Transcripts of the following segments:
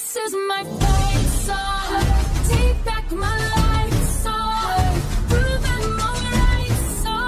This is my fight song. Take back my life song. Prove I'm alright song.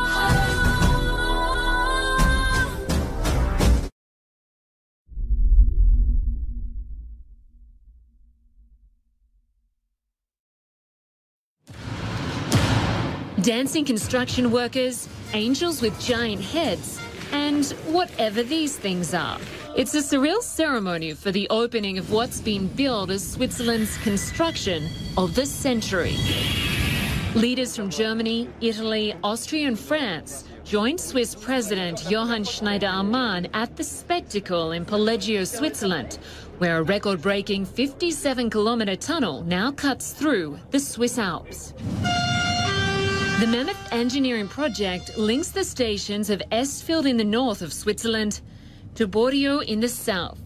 Dancing construction workers, angels with giant heads, and whatever these things are. It's a surreal ceremony for the opening of what's been billed as Switzerland's construction of the century. Leaders from Germany, Italy, Austria and France joined Swiss President Johann Schneider-Ammann at the spectacle in Poleggio, Switzerland, where a record-breaking 57-kilometre tunnel now cuts through the Swiss Alps. The mammoth engineering project links the stations of Estfield in the north of Switzerland to Bordeaux in the south.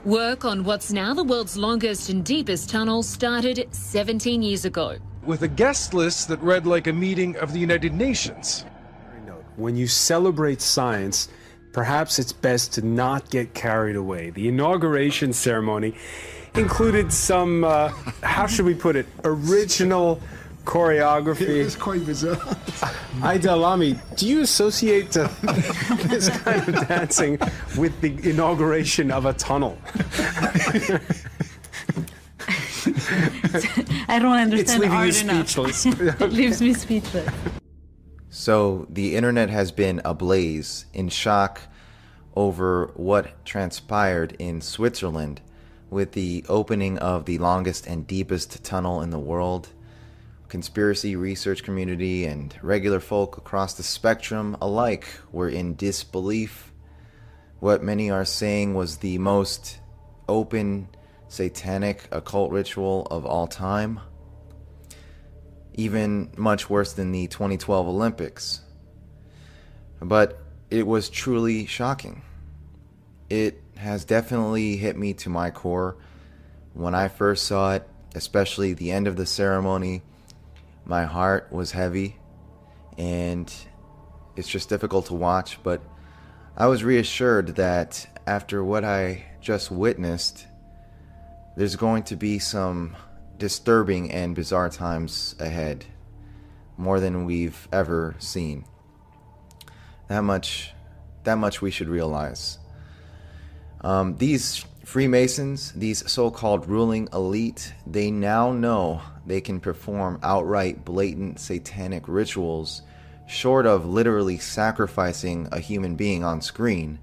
Work on what's now the world's longest and deepest tunnel started 17 years ago. With a guest list that read like a meeting of the United Nations. When you celebrate science, perhaps it's best to not get carried away. The inauguration ceremony included some, how should we put it, original choreography. It was quite bizarre. Aidalami, do you associate this kind of dancing with the inauguration of a tunnel? I don't understand. It's leaving art you speechless. It leaves me speechless. So the internet has been ablaze, in shock over what transpired in Switzerland with the opening of the longest and deepest tunnel in the world. Conspiracy research community and regular folk across the spectrum alike were in disbelief. What many are saying was the most open, satanic, occult ritual of all time. Even much worse than the 2012 Olympics. But it was truly shocking. It has definitely hit me to my core. When I first saw it, especially the end of the ceremony, my heart was heavy, and it's just difficult to watch, but I was reassured that after what I just witnessed, there's going to be some disturbing and bizarre times ahead, more than we've ever seen. That much we should realize. These Freemasons, these so-called ruling elite, they now know they can perform outright blatant satanic rituals short of literally sacrificing a human being on screen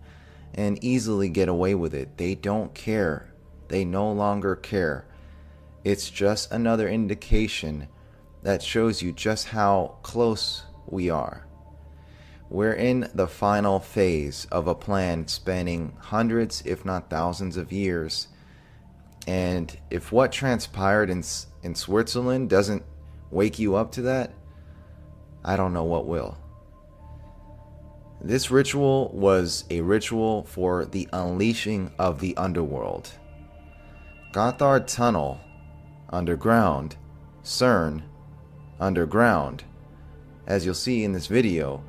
and easily get away with it. They don't care. They no longer care. It's just another indication that shows you just how close we are. We're in the final phase of a plan spanning hundreds, if not thousands of years. And if what transpired in Switzerland doesn't wake you up to that, I don't know what will. This ritual was a ritual for the unleashing of the underworld. Gotthard Tunnel, underground. CERN, underground. As you'll see in this video,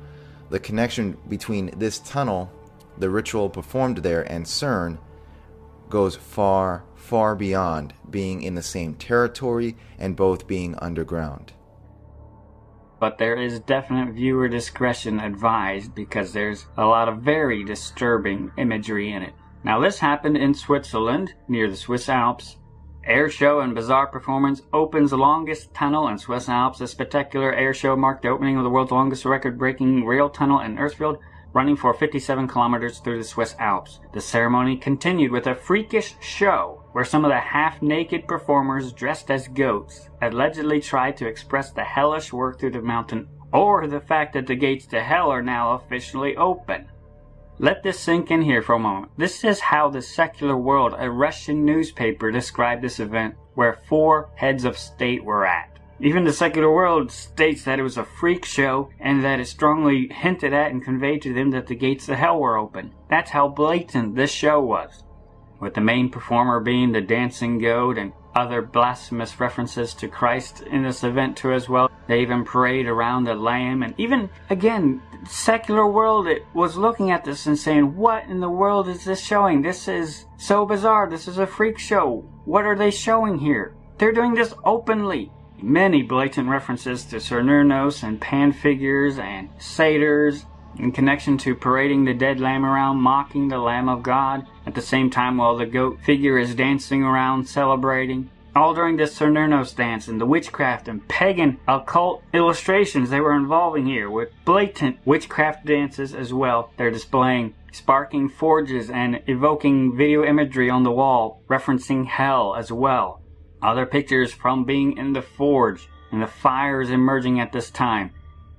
the connection between this tunnel, the ritual performed there, and CERN goes far, far beyond being in the same territory and both being underground. But there is definite viewer discretion advised because there's a lot of very disturbing imagery in it. Now this happened in Switzerland, near the Swiss Alps. Air show and bizarre performance opens the longest tunnel in Swiss Alps. The spectacular air show marked the opening of the world's longest record-breaking rail tunnel in Earthfield, running for 57 kilometers through the Swiss Alps. The ceremony continued with a freakish show where some of the half-naked performers dressed as goats allegedly tried to express the hellish work through the mountain, or the fact that the gates to hell are now officially open. Let this sink in here for a moment. This is how the secular world, a Russian newspaper, described this event where 4 heads of state were at. Even the secular world states that it was a freak show and that it strongly hinted at and conveyed to them that the gates to hell were open. That's how blatant this show was. With the main performer being the dancing goat and other blasphemous references to Christ in this event too as well. They even prayed around the Lamb, and even, again, the secular world it was looking at this and saying, what in the world is this showing? This is so bizarre. This is a freak show. What are they showing here? They're doing this openly. Many blatant references to Cernunnos and Pan figures and satyrs in connection to parading the dead lamb around, mocking the Lamb of God, at the same time while the goat figure is dancing around, celebrating. All during this Cernunnos dance and the witchcraft and pagan occult illustrations they were involving here, with blatant witchcraft dances as well. They're displaying sparking forges and evoking video imagery on the wall, referencing hell as well. Other pictures from being in the forge, and the fires emerging at this time,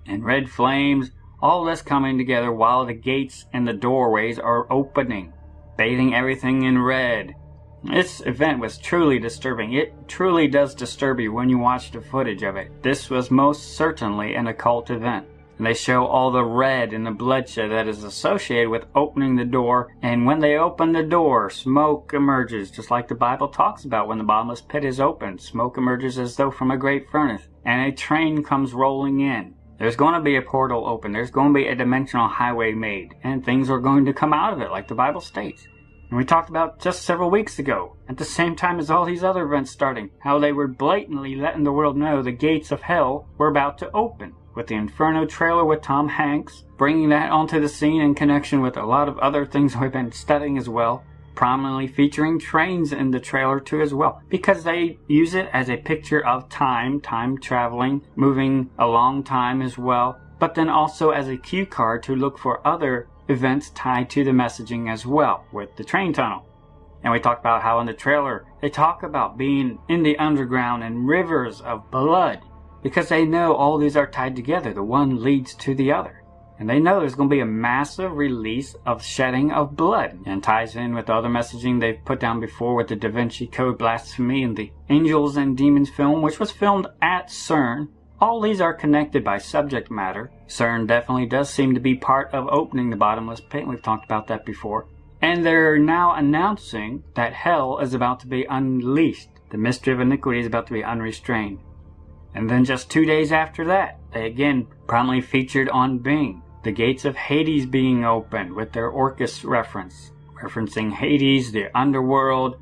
and red flames, all this coming together while the gates and the doorways are opening, bathing everything in red. This event was truly disturbing. It truly does disturb you when you watch the footage of it. This was most certainly an occult event. And they show all the red and the bloodshed that is associated with opening the door. And when they open the door, smoke emerges, just like the Bible talks about when the bottomless pit is opened. Smoke emerges as though from a great furnace. And a train comes rolling in. There's going to be a portal open. There's going to be a dimensional highway made. And things are going to come out of it, like the Bible states. And we talked about just several weeks ago, at the same time as all these other events starting, how they were blatantly letting the world know the gates of hell were about to open. With the Inferno trailer with Tom Hanks, bringing that onto the scene in connection with a lot of other things we've been studying as well, prominently featuring trains in the trailer too as well, because they use it as a picture of time traveling, moving a long time as well, but then also as a cue card to look for other events tied to the messaging as well, with the train tunnel. And we talked about how in the trailer, they talk about being in the underground and rivers of blood, because they know all these are tied together. The one leads to the other. And they know there's going to be a massive release of shedding of blood. And ties in with the other messaging they've put down before with the Da Vinci Code blasphemy and the Angels and Demons film, which was filmed at CERN. All these are connected by subject matter. CERN definitely does seem to be part of opening the bottomless pit. We've talked about that before. And they're now announcing that hell is about to be unleashed. The mystery of iniquity is about to be unrestrained. And then just 2 days after that, they again prominently featured on Bing, the gates of Hades being opened with their Orcus reference, referencing Hades, the underworld.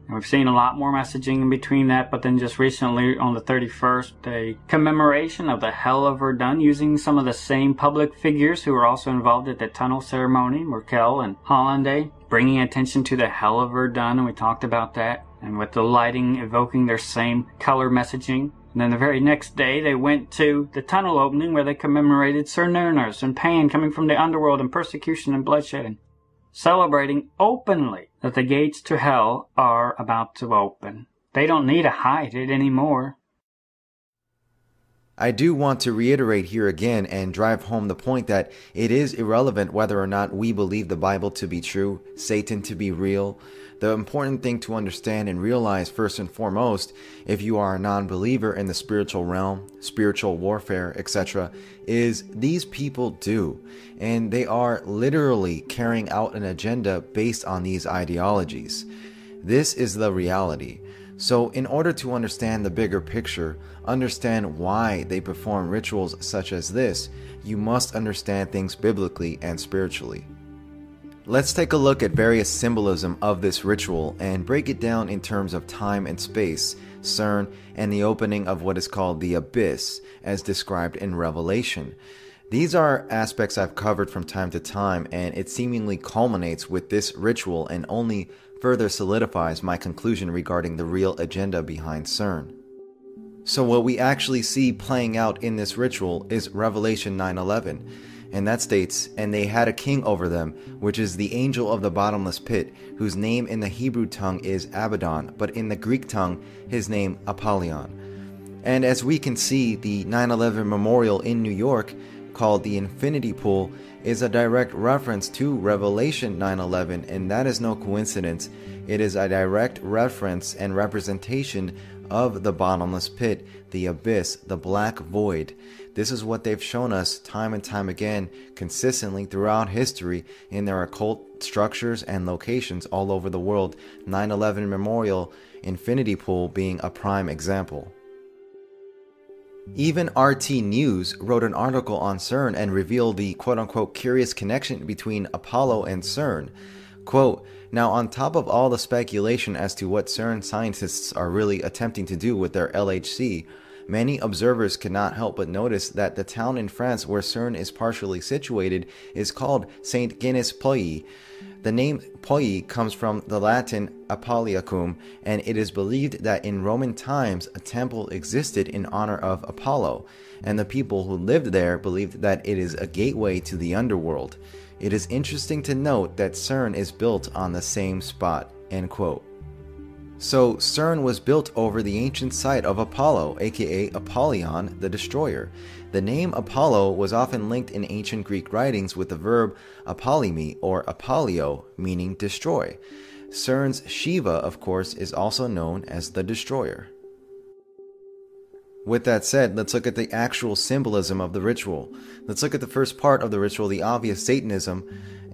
And we've seen a lot more messaging in between that, but then just recently on the 31st, a commemoration of the Hell of Verdun using some of the same public figures who were also involved at the tunnel ceremony, Merkel and Hollande, bringing attention to the Hell of Verdun, and we talked about that, and with the lighting evoking their same color messaging. And then the very next day, they went to the tunnel opening where they commemorated Cernunnos and Pan coming from the underworld and persecution and bloodshed, celebrating openly that the gates to hell are about to open. They don't need to hide it anymore. I do want to reiterate here again and drive home the point that it is irrelevant whether or not we believe the Bible to be true, Satan to be real. The important thing to understand and realize first and foremost, if you are a non-believer in the spiritual realm, spiritual warfare, etc., is these people do. And they are literally carrying out an agenda based on these ideologies. This is the reality. So in order to understand the bigger picture, understand why they perform rituals such as this, you must understand things biblically and spiritually. Let's take a look at various symbolism of this ritual and break it down in terms of time and space, CERN, and the opening of what is called the abyss, as described in Revelation. These are aspects I've covered from time to time, and it seemingly culminates with this ritual and only further solidifies my conclusion regarding the real agenda behind CERN. So what we actually see playing out in this ritual is Revelation 9:11. And that states, "And they had a king over them, which is the angel of the bottomless pit, whose name in the Hebrew tongue is Abaddon, but in the Greek tongue his name Apollyon." And as we can see, the 9/11 memorial in New York, called the Infinity Pool, is a direct reference to Revelation 9:11, and that is no coincidence. It is a direct reference and representation of the bottomless pit, the abyss, the black void. This is what they've shown us time and time again, consistently throughout history in their occult structures and locations all over the world, 9/11 Memorial Infinity Pool being a prime example. Even RT News wrote an article on CERN and revealed the quote-unquote curious connection between Apollo and CERN. Quote, "Now on top of all the speculation as to what CERN scientists are really attempting to do with their LHC, many observers cannot help but notice that the town in France where CERN is partially situated is called St. Genès-Pouilly. The name Pouilly comes from the Latin Apolliacum, and it is believed that in Roman times a temple existed in honor of Apollo, and the people who lived there believed that it is a gateway to the underworld. It is interesting to note that CERN is built on the same spot." End quote. So CERN was built over the ancient site of Apollo, aka Apollyon, the destroyer. The name Apollo was often linked in ancient Greek writings with the verb apollimi or apollio, meaning destroy. CERN's Shiva, of course, is also known as the destroyer. With that said, let's look at the actual symbolism of the ritual. Let's look at the first part of the ritual, the obvious Satanism,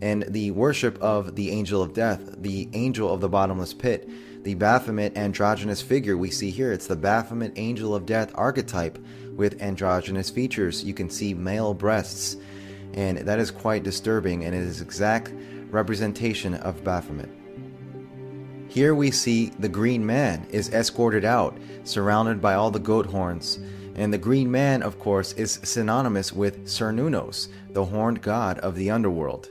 and the worship of the angel of death, the angel of the bottomless pit. The Baphomet androgynous figure we see here, it's the Baphomet angel of death archetype with androgynous features. You can see male breasts, and that is quite disturbing, and it is exact representation of Baphomet. Here we see the green man is escorted out, surrounded by all the goat horns, and the green man, of course, is synonymous with Cernunnos, the horned god of the underworld.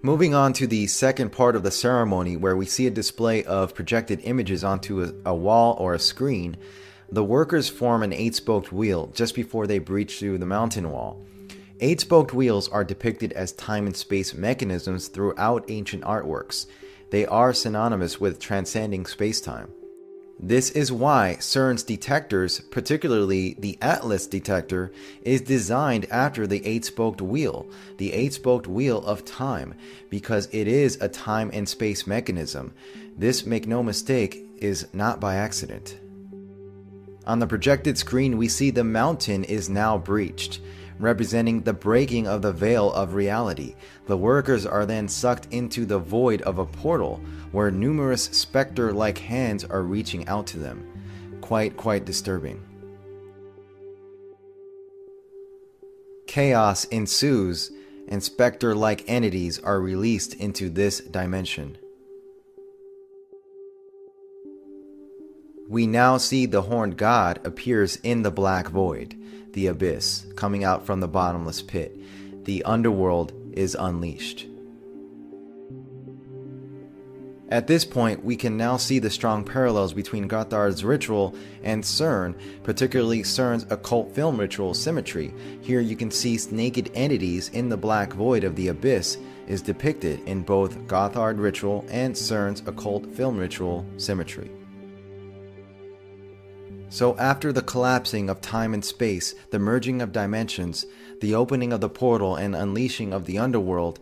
Moving on to the second part of the ceremony, where we see a display of projected images onto a wall or a screen, the workers form an 8-spoked wheel just before they breach through the mountain wall. 8-spoked wheels are depicted as time and space mechanisms throughout ancient artworks. They are synonymous with transcending space-time. This is why CERN's detectors, particularly the Atlas detector, is designed after the 8-spoked wheel, the 8-spoked wheel of time, because it is a time and space mechanism. This, make no mistake, is not by accident. On the projected screen, we see the mountain is now breached, representing the breaking of the veil of reality. The workers are then sucked into the void of a portal, where numerous specter-like hands are reaching out to them. Quite disturbing. Chaos ensues, and specter-like entities are released into this dimension. We now see the horned god appears in the black void, the abyss, coming out from the bottomless pit. The underworld is unleashed. At this point, we can now see the strong parallels between Gotthard's ritual and CERN, particularly CERN's occult film ritual symmetry. Here you can see naked entities in the black void of the abyss is depicted in both Gotthard ritual and CERN's occult film ritual symmetry. So after the collapsing of time and space, the merging of dimensions, the opening of the portal and unleashing of the underworld,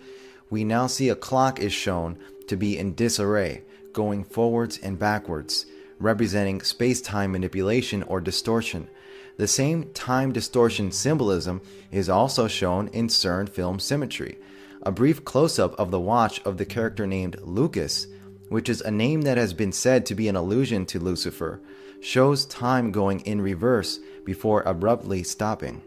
we now see a clock is shown to be in disarray, going forwards and backwards, representing space-time manipulation or distortion. The same time distortion symbolism is also shown in CERN film symmetry. A brief close-up of the watch of the character named Lucas, which is a name that has been said to be an allusion to Lucifer, shows time going in reverse before abruptly stopping.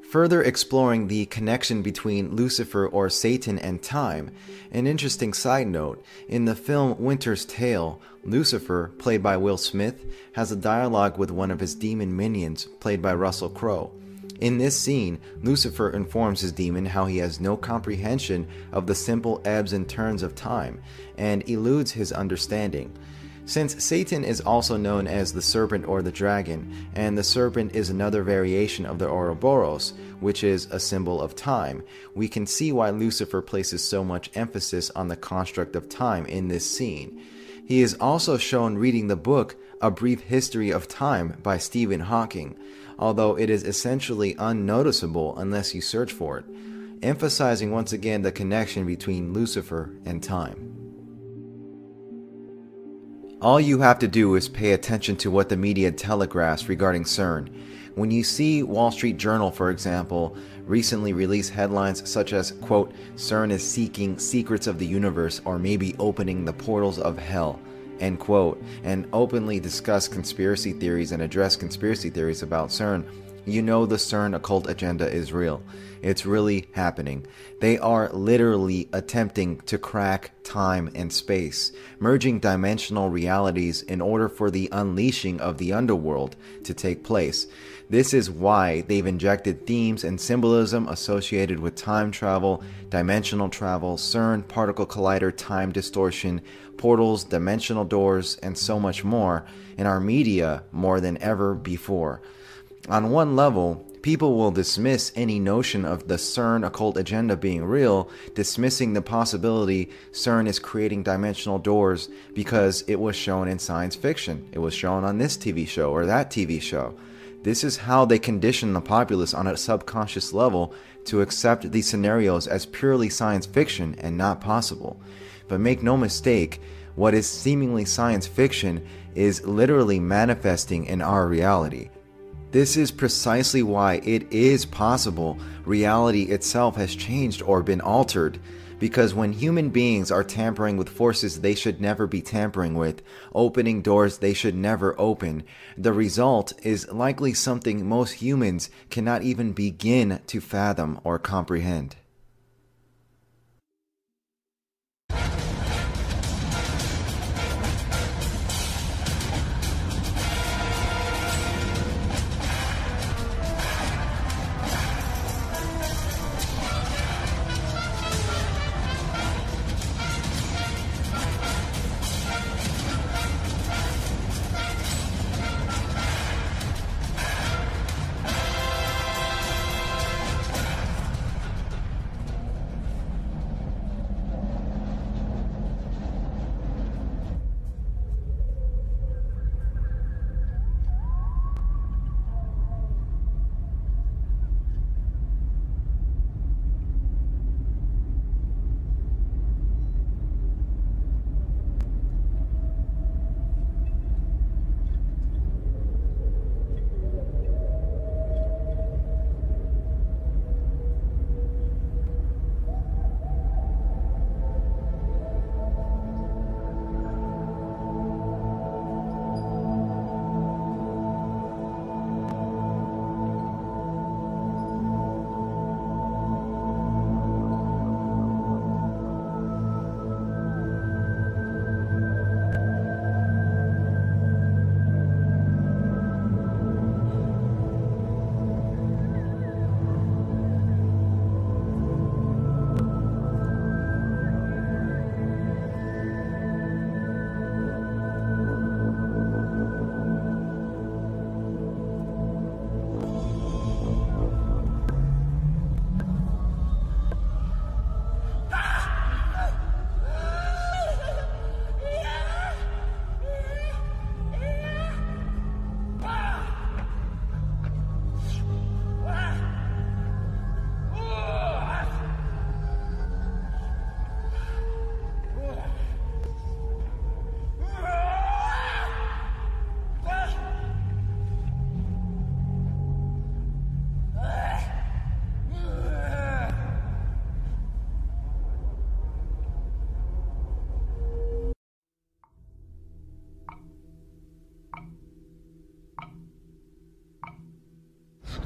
Further exploring the connection between Lucifer or Satan and time, an interesting side note, in the film Winter's Tale, Lucifer, played by Will Smith, has a dialogue with one of his demon minions, played by Russell Crowe. In this scene, Lucifer informs his demon how he has no comprehension of the simple ebbs and turns of time, and eludes his understanding. Since Satan is also known as the serpent or the dragon, and the serpent is another variation of the Ouroboros, which is a symbol of time, we can see why Lucifer places so much emphasis on the construct of time in this scene. He is also shown reading the book A Brief History of Time by Stephen Hawking, although it is essentially unnoticeable unless you search for it, emphasizing once again the connection between Lucifer and time. All you have to do is pay attention to what the media telegraphs regarding CERN. When you see Wall Street Journal, for example, recently released headlines such as, quote, CERN is seeking secrets of the universe or maybe opening the portals of hell, end quote, and openly discuss conspiracy theories and address conspiracy theories about CERN, you know the CERN occult agenda is real. It's really happening. They are literally attempting to crack time and space, merging dimensional realities in order for the unleashing of the underworld to take place. This is why they've injected themes and symbolism associated with time travel, dimensional travel, CERN, particle collider, time distortion, portals, dimensional doors, and so much more in our media more than ever before. On one level, people will dismiss any notion of the CERN occult agenda being real, dismissing the possibility CERN is creating dimensional doors because it was shown in science fiction. It was shown on this TV show or that TV show. This is how they condition the populace on a subconscious level to accept these scenarios as purely science fiction and not possible. But make no mistake, what is seemingly science fiction is literally manifesting in our reality. This is precisely why it is possible reality itself has changed or been altered, because when human beings are tampering with forces they should never be tampering with, opening doors they should never open, the result is likely something most humans cannot even begin to fathom or comprehend.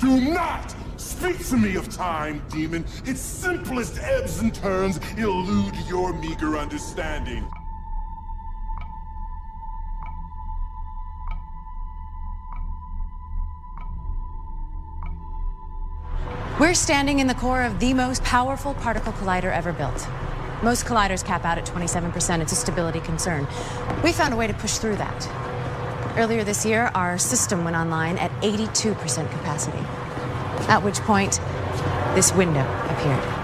Do not speak to me of time, demon. Its simplest ebbs and turns elude your meager understanding. We're standing in the core of the most powerful particle collider ever built. Most colliders cap out at 27%. It's a stability concern. We found a way to push through that. Earlier this year, our system went online at 82% capacity, at which point this window appeared.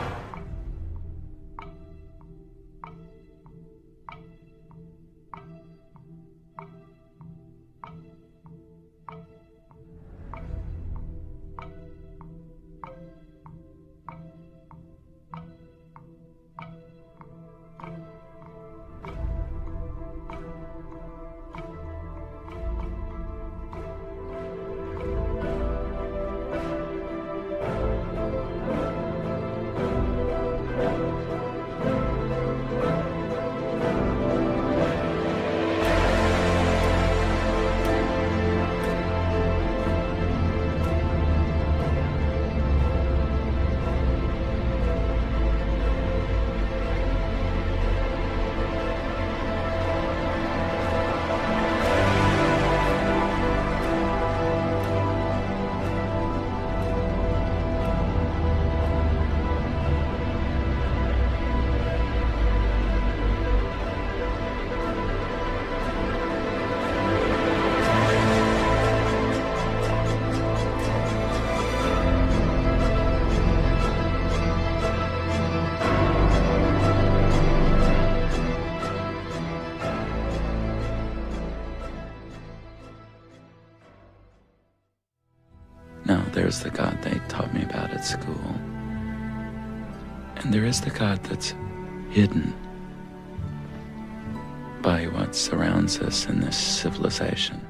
No, there's the God they taught me about at school. And there is the God that's hidden by what surrounds us in this civilization.